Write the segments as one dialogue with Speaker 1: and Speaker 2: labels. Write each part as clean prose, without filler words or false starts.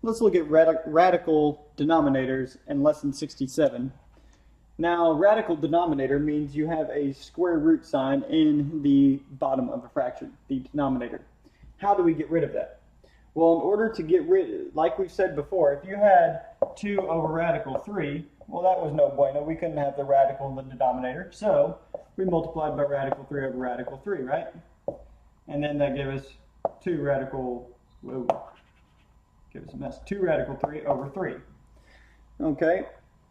Speaker 1: Let's look at radical denominators in lesson 67. Now, radical denominator means you have a square root sign in the bottom of a fraction, the denominator. How do we get rid of that? Well, in order to get rid, like we've said before, if you had 2 over radical 3, well, that was no bueno. We couldn't have the radical in the denominator, so we multiplied by radical 3 over radical 3, right? And then that gave us 2 radical, whoa, give us a mess, 2 radical 3 over 3. Okay,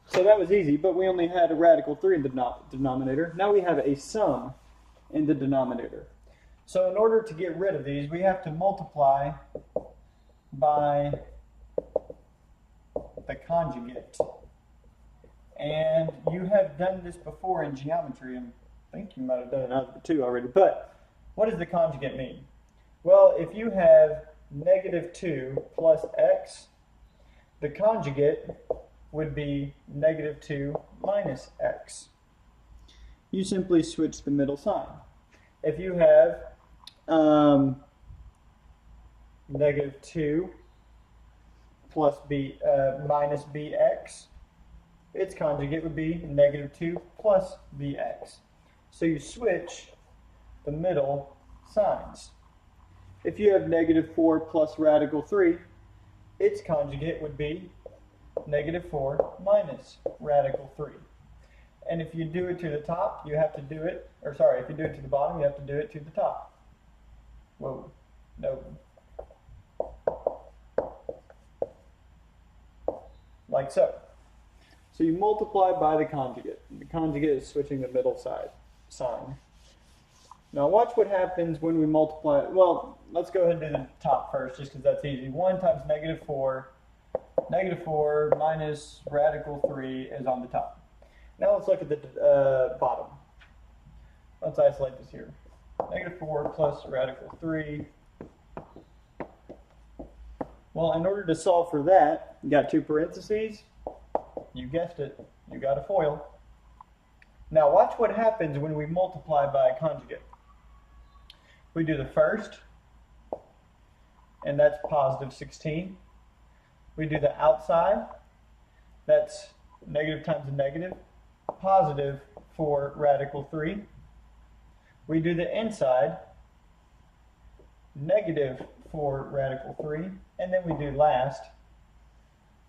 Speaker 1: so that was easy, but we only had a radical 3 in the denominator. Now we have a sum in the denominator. So in order to get rid of these, we have to multiply by the conjugate. And you have done this before in geometry, and I think you might have done it in Algebra 2 already, but what does the conjugate mean? Well, if you have negative 2 plus x, the conjugate would be negative 2 minus x. You simply switch the middle sign. If you have negative 2 plus minus bx, its conjugate would be negative 2 plus bx. So you switch the middle signs. If you have negative 4 plus radical 3, its conjugate would be negative 4 minus radical 3. And if you do it to the top, you have to do it, or sorry, if you do it to the bottom, you have to do it to the top. Whoa, no. Like so. So you multiply by the conjugate. The conjugate is switching the middle side sign. Now watch what happens when we multiply. Well, let's go ahead and do the top first, just because that's easy. 1 times negative 4. Negative 4 minus radical 3 is on the top. Now let's look at the bottom. Let's isolate this here. Negative 4 plus radical 3. Well, in order to solve for that, you got 2 parentheses. You guessed it, you got a FOIL. Now watch what happens when we multiply by a conjugate. We do the first, and that's positive 16. We do the outside, that's negative times a negative, positive 4 radical 3. We do the inside, negative 4 radical 3, and then we do last,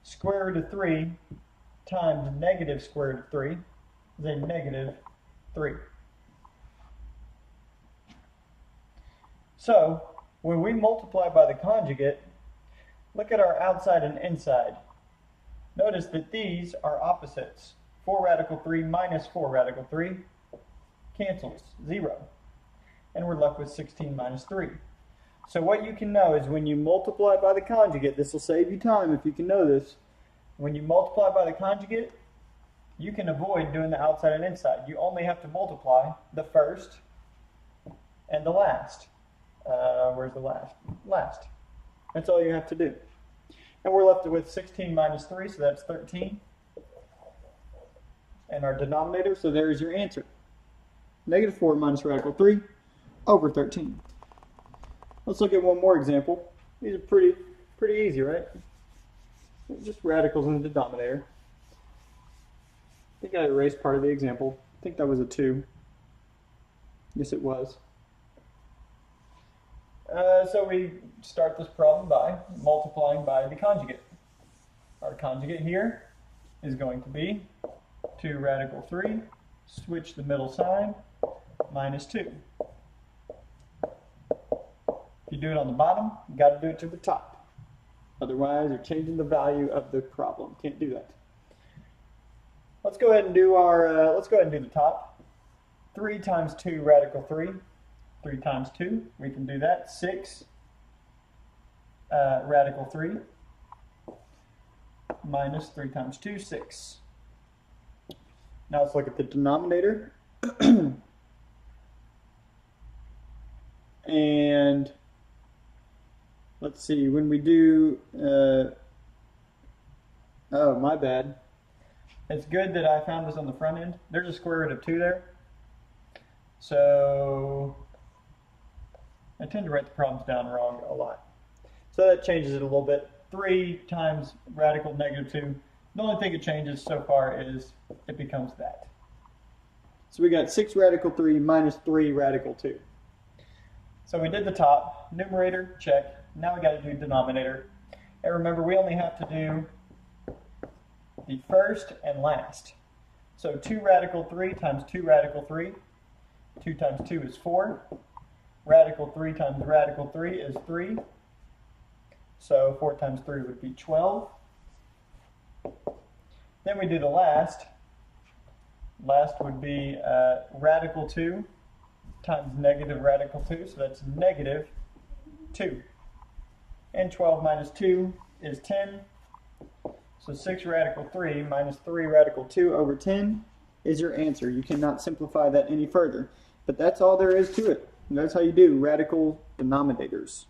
Speaker 1: square root of 3 times negative square root of 3 is a negative 3. So, when we multiply by the conjugate, look at our outside and inside. Notice that these are opposites. 4 radical 3 minus 4 radical 3 cancels, 0. And we're left with 16 minus 3. So what you can know is when you multiply by the conjugate, this will save you time if you can know this. When you multiply by the conjugate, you can avoid doing the outside and inside. You only have to multiply the first and the last. Where's the last? Last. That's all you have to do. And we're left with 16 minus 3, so that's 13. And our denominator, so there's your answer. Negative 4 minus radical 3 over 13. Let's look at one more example. These are pretty easy, right? Just radicals in the denominator. I think I erased part of the example. I think that was a 2. Yes, it was. So we start this problem by multiplying by the conjugate. Our conjugate here is going to be 2 radical 3, switch the middle sign, minus 2. If you do it on the bottom, you got to do it to the top. Otherwise, you're changing the value of the problem. Can't do that. Let's go ahead and do our. Let's go ahead and do the top. 3 times 2 radical 3. 3 times 2. We can do that. 6 radical 3 minus 3 times 2, 6. Now let's look at the denominator. And let's see, when we do, oh, my bad. It's good that I found this on the front end. There's a square root of 2 there. So I tend to write the problems down wrong a lot. So that changes it a little bit. 3 times radical negative 2. The only thing it changes so far is it becomes that. So we got 6 radical 3 minus 3 radical 2. So we did the top, numerator, check. Now we got to do denominator. And remember, we only have to do the first and last. So 2 radical 3 times 2 radical 3. 2 times 2 is 4. Radical 3 times radical 3 is 3. So 4 times 3 would be 12. Then we do the last. Last would be radical 2 times negative radical 2. So that's negative 2. And 12 minus 2 is 10. So 6 radical 3 minus 3 radical 2 over 10 is your answer. You cannot simplify that any further. But that's all there is to it. And that's how you do radical denominators.